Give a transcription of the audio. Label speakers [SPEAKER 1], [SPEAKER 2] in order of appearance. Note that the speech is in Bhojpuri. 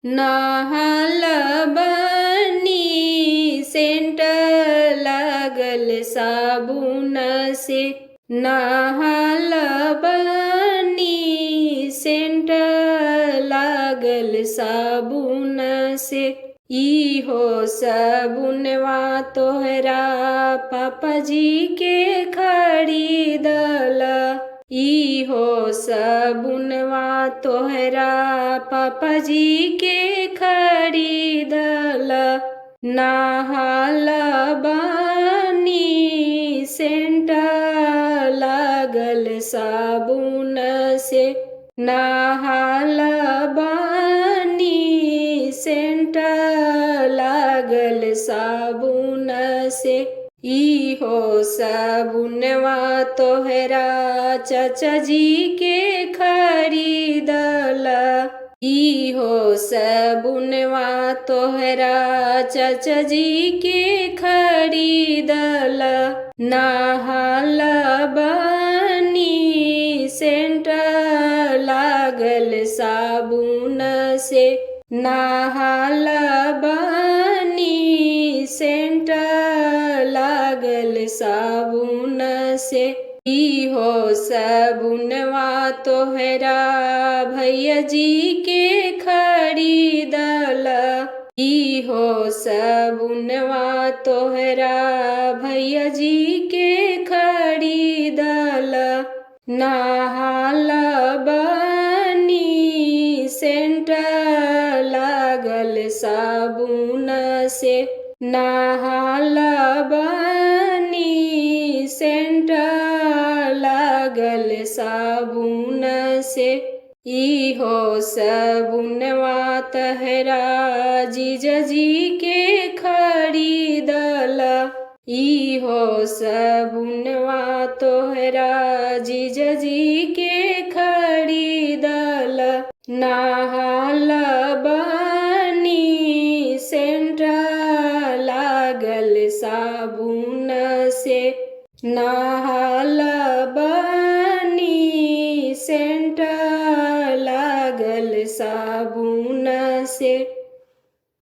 [SPEAKER 1] नहाल बनी सेंट लागल साबुन से। नहाल बनी सेंट लागल साबुन से। इहो साबुनवा तोहरा पापाजी के खरीदल। इहो साबुनवा तोहरा पापाजी के खरीदल। नहाल बनी सेंट लागल साबुन से। नहाल बनी सेंट लागल साबुन से। इहो साबुनवा तोहरा चाचा जी के खरीदल। इहो साबुनवा तोहरा चाचा जी के खरीदल। नहाल बनी सेंट लागल साबुन से। नहाल बनी सेंट लागल साबुन से। इहो साबुनवा तोहरा भैया जी के खरीदल। इहो साबुनवा तोहरा भैया जी के खरीदल। नहाल बनी सेंट लागल साबुन से। नहाल बनी सेंट लागल साबुन से। इहो साबुनवा तहरा जीजा जी के खरीदल। इहो साबुनवा तोहरा जीजा जी के खरीदल। ना